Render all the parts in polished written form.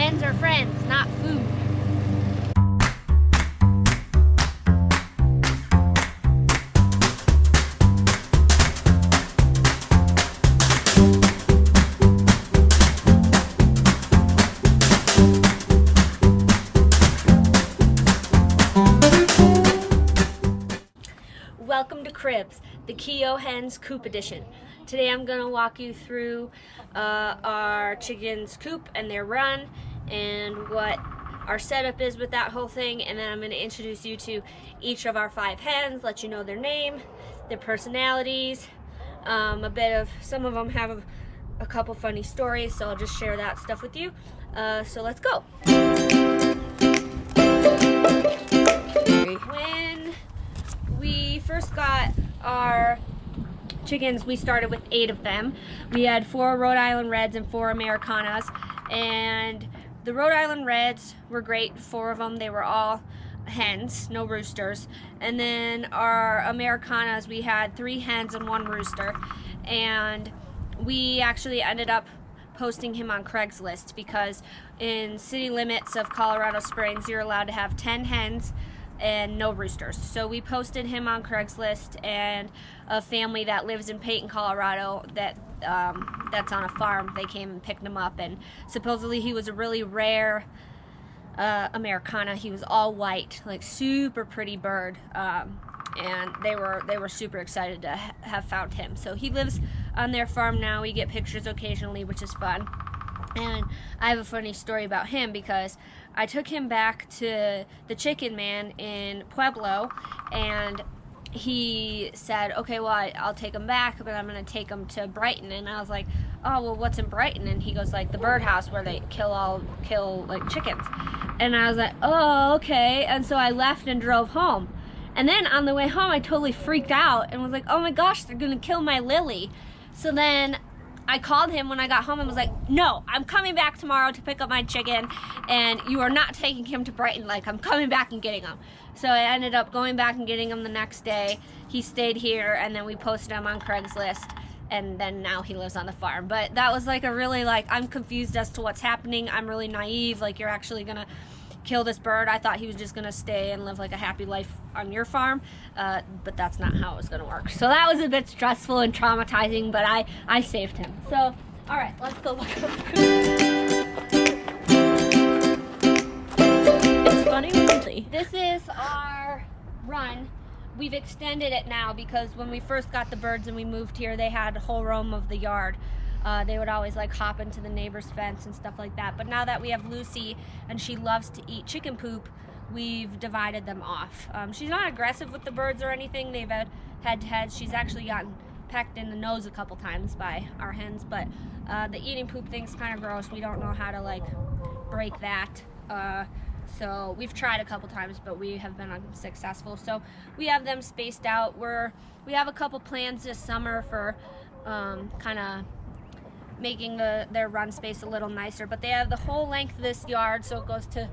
Hens are friends, not food. Welcome to Cribs, the Keough Hens Coop edition. Today I'm going to walk you through our chickens' coop and their run and what our setup is with that whole thing, and then I'm going to introduce you to each of our 5 hens, let you know their name, their personalities, some of them have a couple funny stories, so I'll just share that stuff with you. So let's go. When we first got our chickens, we started with 8 of them. We had 4 Rhode Island Reds and 4 Americanas, and the Rhode Island Reds were great, 4 of them. They were all hens, no roosters. And then our Americanas, we had 3 hens and 1 rooster, and we actually ended up posting him on Craigslist because in city limits of Colorado Springs, you're allowed to have 10 hens and no roosters. So we posted him on Craigslist, and a family that lives in Peyton, Colorado, that's on a farm, they came and picked him up, and supposedly he was a really rare Americana. He was all white, like super pretty bird, and they were super excited to have found him. So he lives on their farm now. We get pictures occasionally, which is fun. And I have a funny story about him because I took him back to the chicken man in Pueblo, and he said, okay, well, I'll take him back, but I'm going to take him to Brighton. And I was like, oh, well, what's in Brighton? And he goes, like, the birdhouse where they kill like chickens. And I was like, oh, okay. And so I left and drove home. And then on the way home, I totally freaked out and was like, oh my gosh, they're going to kill my Lily. So then I called him when I got home and was like, no, I'm coming back tomorrow to pick up my chicken, and you are not taking him to Brighton. Like, I'm coming back and getting him. So I ended up going back and getting him the next day. He stayed here, and then we posted him on Craigslist, and then now he lives on the farm. But that was like a really, like, I'm confused as to what's happening. I'm really naive. Like, you're actually gonna kill this bird. I thought he was just gonna stay and live like a happy life on your farm, but that's not how it was gonna work. So that was a bit stressful and traumatizing, but I saved him. So, all right, let's go look at the coop. It's funny, really. This is our run. We've extended it now because when we first got the birds and we moved here, they had a whole roam of the yard. They would always like hop into the neighbor's fence and stuff like that. But now that we have Lucy and she loves to eat chicken poop, we've divided them off. She's not aggressive with the birds or anything. They've had head-to-heads. She's actually gotten pecked in the nose a couple times by our hens, but the eating poop thing's kind of gross. We don't know how to like break that. So we've tried a couple times, but we have been unsuccessful. So we have them spaced out. We have a couple plans this summer for kind of making their run space a little nicer, but they have the whole length of this yard, so it goes to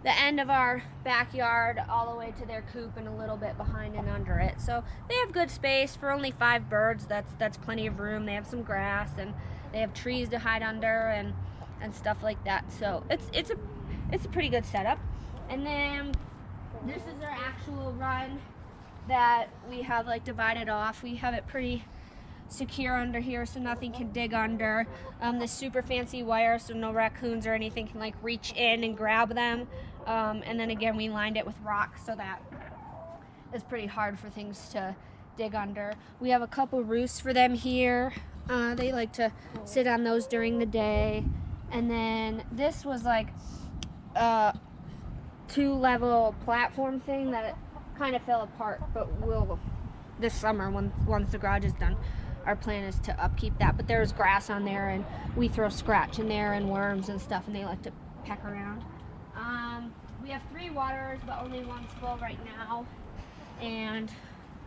the end of our backyard all the way to their coop and a little bit behind and under it. So they have good space for only 5 birds. That's plenty of room. They have some grass and they have trees to hide under and stuff like that. So it's a pretty good setup. And then this is our actual run that we have like divided off. We have it pretty secure under here so nothing can dig under. This super fancy wire so no raccoons or anything can like reach in and grab them. And then again, we lined it with rocks so that it's pretty hard for things to dig under. We have a couple roosts for them here. They like to sit on those during the day. And then this was like a 2-level platform thing that it kind of fell apart, but we'll this summer once the garage is done, our plan is to upkeep that. But there's grass on there, and we throw scratch in there and worms and stuff, and they like to peck around. We have 3 waters, but only 1's full right now. And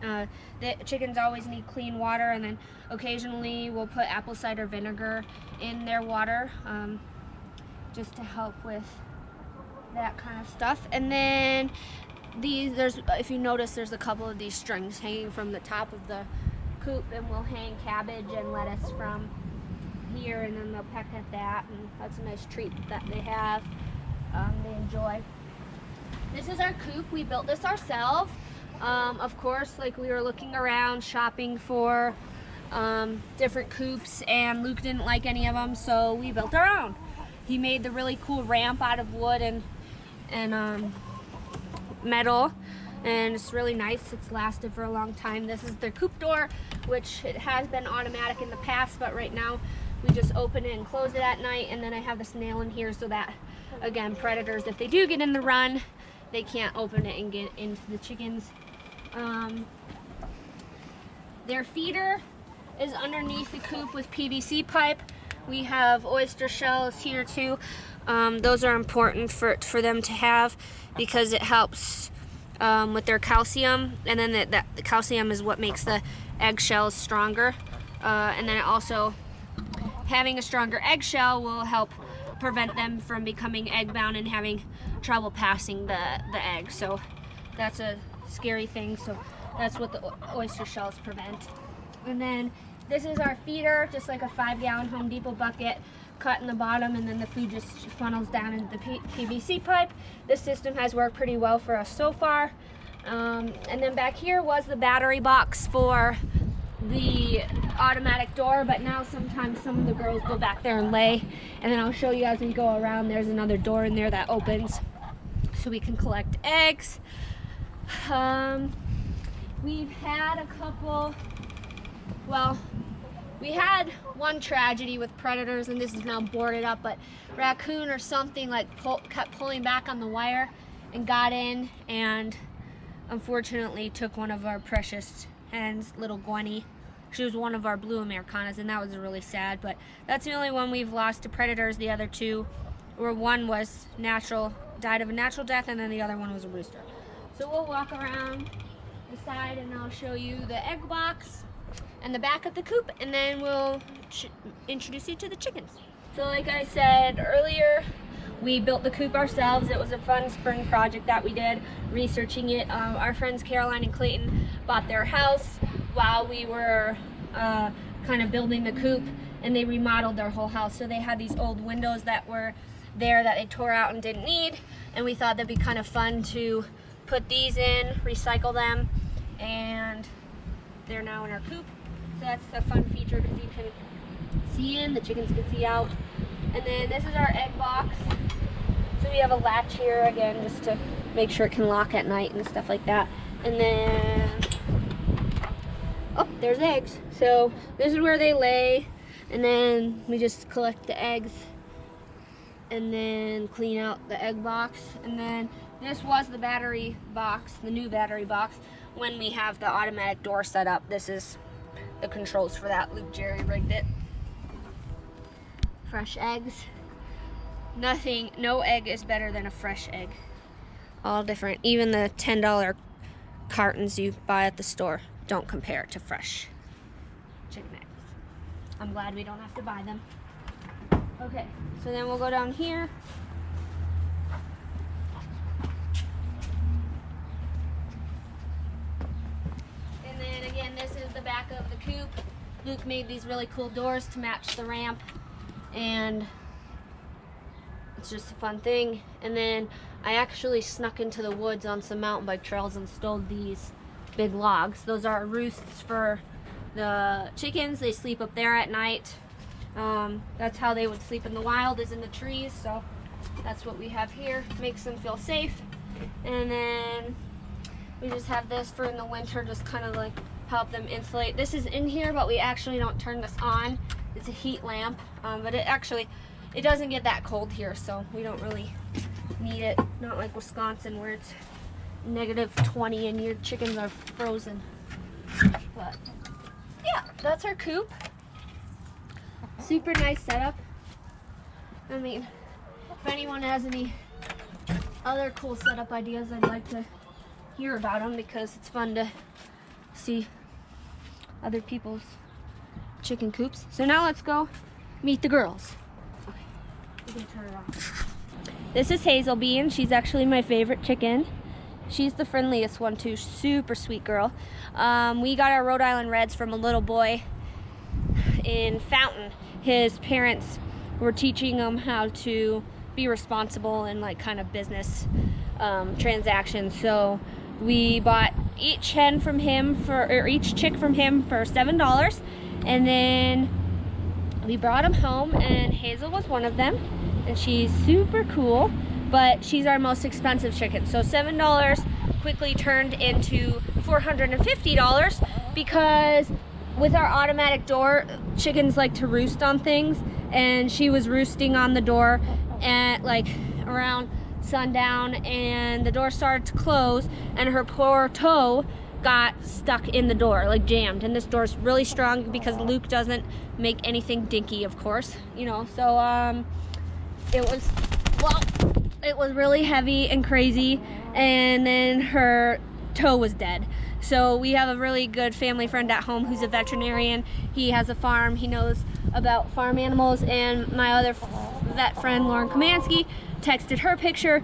the chickens always need clean water, and then occasionally we'll put apple cider vinegar in their water just to help with that kind of stuff. And then if you notice, there's a couple of these strings hanging from the top of the coop, and we'll hang cabbage and lettuce from here, and then they'll peck at that, and that's a nice treat that they have. They enjoy. This is our coop. We built this ourselves. Of course, like, we were looking around shopping for different coops, and Luke didn't like any of them, so we built our own. He made the really cool ramp out of wood and metal, and it's really nice. It's lasted for a long time. This is their coop door, which it has been automatic in the past, but right now we just open it and close it at night. And then I have this nail in here so that, again, predators, if they do get in the run, they can't open it and get into the chickens. Their feeder is underneath the coop with PVC pipe. We have oyster shells here too. Those are important for them to have because it helps with their calcium, and then the calcium is what makes the eggshells stronger. And then it also, having a stronger eggshell will help prevent them from becoming egg bound and having trouble passing the egg. So that's a scary thing. So that's what the oyster shells prevent. And then this is our feeder, just like a 5-gallon Home Depot bucket, cut in the bottom, and then the food just funnels down into the PVC pipe. This system has worked pretty well for us so far. And then back here was the battery box for the automatic door, but now sometimes some of the girls go back there and lay, and then I'll show you as we go around. There's another door in there that opens so we can collect eggs. We've had a couple, well, we had one tragedy with predators, and this is now boarded up, but raccoon or something like kept pulling back on the wire and got in, and unfortunately took one of our precious hens, little Gwenny. She was one of our blue Americanas, and that was really sad, but that's the only one we've lost to predators. The other two, or one was died of a natural death, and then the other one was a rooster. So we'll walk around the side and I'll show you the egg box and the back of the coop, and then we'll introduce you to the chickens. So like I said earlier, we built the coop ourselves. It was a fun spring project that we did, researching it. Our friends Caroline and Clayton bought their house while we were kind of building the coop, and they remodeled their whole house. So they had these old windows that were there that they tore out and didn't need, and we thought that'd be kind of fun to put these in, recycle them, and they're now in our coop. So that's a fun feature because you can see in, the chickens can see out. And then this is our egg box. So we have a latch here again just to make sure it can lock at night and stuff like that. And then, oh, there's eggs. So this is where they lay, and then we just collect the eggs and then clean out the egg box. And then this was the battery box, the new battery box, when we have the automatic door set up. This is the controls for that. Luke Jerry rigged it. Fresh eggs. No egg is better than a fresh egg. All different. Even the $10 cartons you buy at the store don't compare to fresh chicken eggs. I'm glad we don't have to buy them. Okay, so then we'll go down here. And then again, this is the back of the coop. Luke made these really cool doors to match the ramp, and it's just a fun thing. And then I actually snuck into the woods on some mountain bike trails and stole these big logs. Those are roosts for the chickens. They sleep up there at night. That's how they would sleep in the wild, is in the trees. So that's what we have here. Makes them feel safe. And then we just have this for in the winter, just kind of like help them insulate. This is in here, but we actually don't turn this on. It's a heat lamp, but it doesn't get that cold here, so we don't really need it. Not like Wisconsin where it's -20 and your chickens are frozen. But yeah, that's our coop. Super nice setup. I mean, if anyone has any other cool setup ideas, I'd like to hear about them, because it's fun to see other people's chicken coops. So now let's go meet the girls. Okay, we can turn it off. This is Hazelbee, and she's actually my favorite chicken. She's the friendliest one too, super sweet girl. We got our Rhode Island Reds from a little boy in Fountain. his parents were teaching him how to be responsible in like kind of business transactions. So we bought each chick from him for $7, and then we brought them home, and Hazel was one of them, and she's super cool, but she's our most expensive chicken. So $7 quickly turned into $450 because with our automatic door, chickens like to roost on things, and she was roosting on the door at like around sundown, and the door started to close, and her poor toe got stuck in the door, like jammed. And this door's really strong because Luke doesn't make anything dinky, of course, you know. So it was really heavy and crazy, and then her toe was dead. So we have a really good family friend at home who's a veterinarian. He has a farm, he knows about farm animals, and my other vet friend, Lauren Kamansky, texted her picture,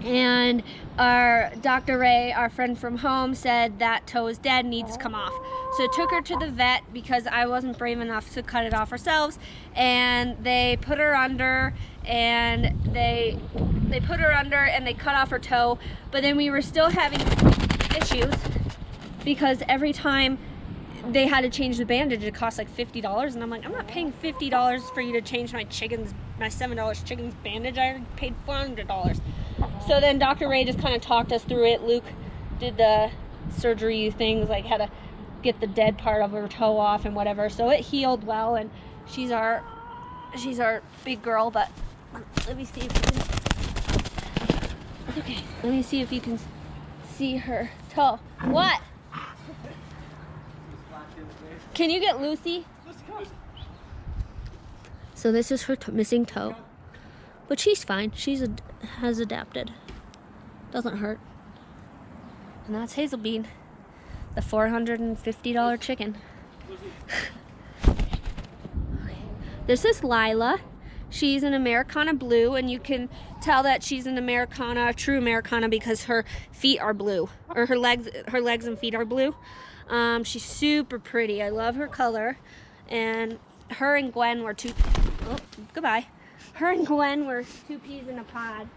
and our Dr. Ray, our friend from home, said that toe is dead, needs to come off. So took her to the vet because I wasn't brave enough to cut it off ourselves, and they put her under, and they cut off her toe. But then we were still having issues because every time they had to change the bandage, it cost like $50, and I'm like, I'm not paying $50 for you to change my $7 chicken's bandage. I already paid $400. So then Dr. Ray just kind of talked us through it. Luke did the surgery things, like how to get the dead part of her toe off and whatever. So it healed well, and she's our big girl. But let me see if you can. Okay, let me see if you can see her toe. What? Can you get Lucy? So this is her missing toe, but she's fine. Has adapted. Doesn't hurt. And that's Hazel Bean, the $450 chicken. This is Lila. She's an Americana blue, and you can tell that she's an Americana, true Americana, because her feet are blue, or her legs and feet are blue. She's super pretty. I love her color. And her and Gwen were Her and Gwen were two peas in a pod.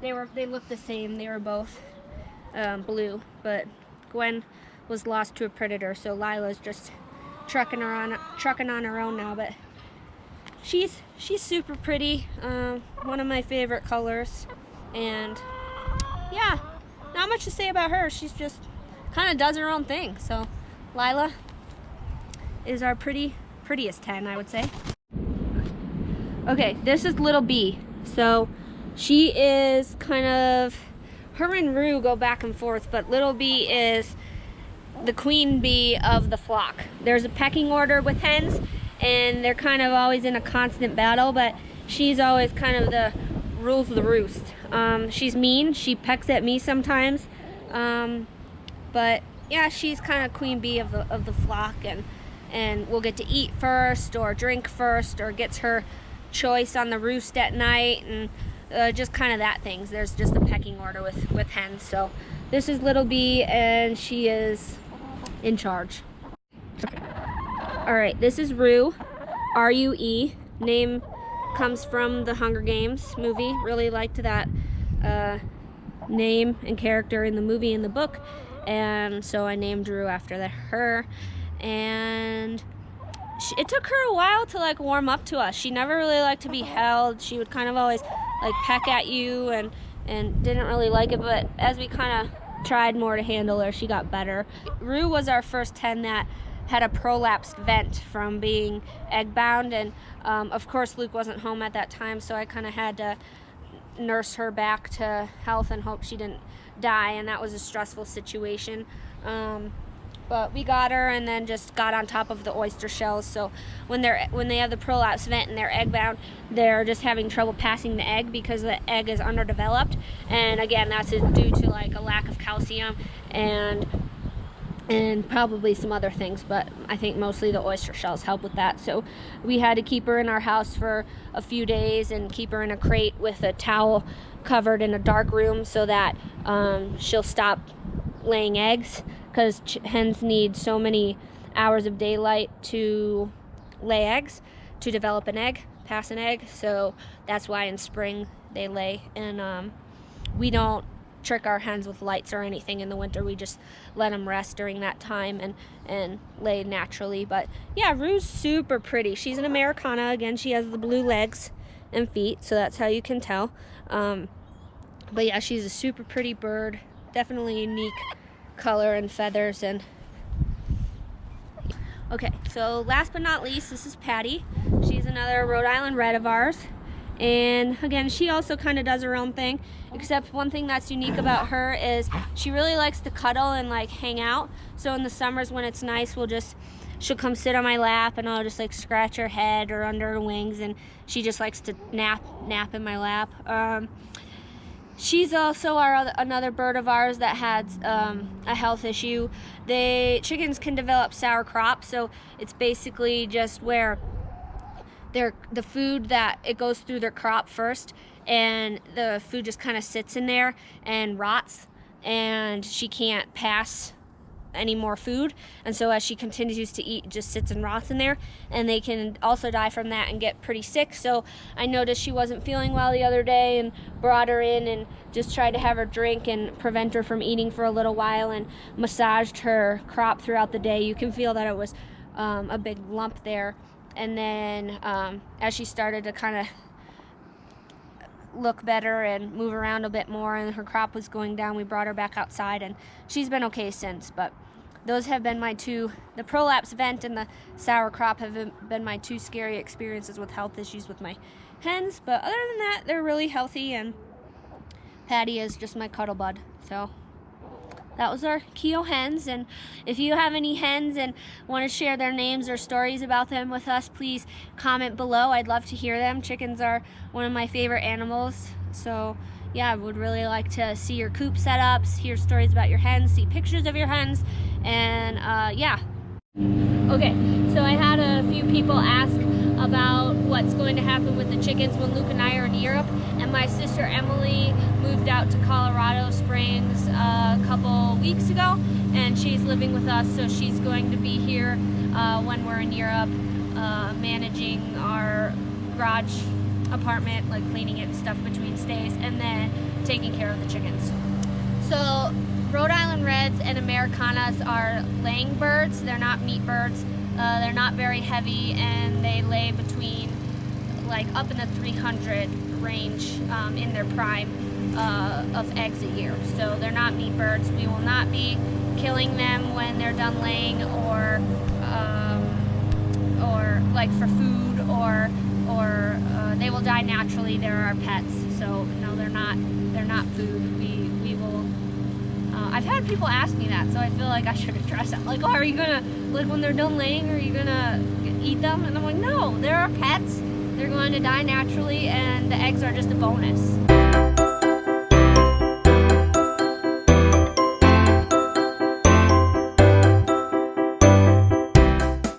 They looked the same. They were both blue, but Gwen was lost to a predator, so Lila's just trucking on her own now. But she's super pretty. One of my favorite colors, and yeah, not much to say about her. She's just kind of does her own thing. So Lila is our prettiest 10, I would say. Okay, this is Little Bee. So she is kind of, her and Rue go back and forth, but Little Bee is the queen bee of the flock. There's a pecking order with hens, and they're kind of always in a constant battle, but she's always kind of the rules the roost. She's mean, she pecks at me sometimes, but yeah, she's kind of queen bee of the flock, and will get to eat first or drink first, or gets her choice on the roost at night, and just kind of that things. There's just a pecking order with hens. So this is Little Bee, and she is in charge. All right, this is Rue, R-U-E. Name comes from the Hunger Games movie. Really liked that name and character in the movie and the book, and so I named Rue after her. And it took her a while to like warm up to us. She never really liked to be held. She would kind of always like peck at you and didn't really like it, but as we kind of tried more to handle her, she got better. Rue was our first hen that had a prolapsed vent from being egg bound, and of course Luke wasn't home at that time, so I kind of had to nurse her back to health and hope she didn't die, and that was a stressful situation. But we got her, and then just got on top of the oyster shells. So when they have the prolapse vent and they're egg bound, they're just having trouble passing the egg because the egg is underdeveloped. And again, that's due to like a lack of calcium and probably some other things, but I think mostly the oyster shells help with that. So we had to keep her in our house for a few days and keep her in a crate with a towel covered in a dark room so that she'll stop laying eggs, because hens need so many hours of daylight to lay eggs to develop an egg, pass an egg. So that's why in spring they lay. And we don't trick our hens with lights or anything in the winter. We just let them rest during that time and lay naturally. But yeah, Rue's super pretty. She's an Americana. Again, she has the blue legs and feet, so that's how you can tell. But yeah, she's a super pretty bird. Definitely unique color and feathers. And okay, so last but not least, this is Patti. She's another Rhode Island Red of ours. And again, she also kind of does her own thing, except one thing that's unique about her is she really likes to cuddle and like hang out. So in the summers when it's nice, she'll come sit on my lap and I'll just like scratch her head or under her wings, and she just likes to nap in my lap. She's also another bird of ours that has a health issue. Chickens can develop sour crop, so it's basically just where the food that it goes through their crop first, and the food just kind of sits in there and rots, and she can't pass any more food, and so as she continues to eat, it just sits and rots in there, and they can also die from that and get pretty sick. So I noticed she wasn't feeling well the other day and brought her in and just tried to have her drink and prevent her from eating for a little while, and massaged her crop throughout the day. You can feel that it was a big lump there. And then as she started to kind of look better and move around a bit more and her crop was going down, we brought her back outside, and she's been okay since. But those have been my two, the prolapse vent and the sour crop have been my two scary experiences with health issues with my hens. But other than that, they're really healthy, and Patti is just my cuddle bud. So that was our Keough hens. And if you have any hens and want to share their names or stories about them with us, please comment below. I'd love to hear them. Chickens are one of my favorite animals. So yeah, I would really like to see your coop setups, hear stories about your hens, see pictures of your hens, and yeah. Okay, so I had a few people ask about what's going to happen with the chickens when Luke and I are in Europe, and my sister Emily moved out to Colorado Springs a couple weeks ago, and she's living with us, so she's going to be here when we're in Europe, managing our garage apartment, like cleaning it and stuff between stays, and then taking care of the chickens. So Rhode Island Reds and Americanas are laying birds. They're not meat birds. They're not very heavy, and they lay between like up in the 300 range in their prime of eggs a year. So they're not meat birds. We will not be killing them when they're done laying, or like for food, or they will die naturally. They're our pets. So no, they're not food. We will. I've had people ask me that, so I feel like I should address that. Like, oh, are you gonna, like, when they're done laying, are you gonna eat them? And I'm like, no, they're our pets. They're going to die naturally, and the eggs are just a bonus.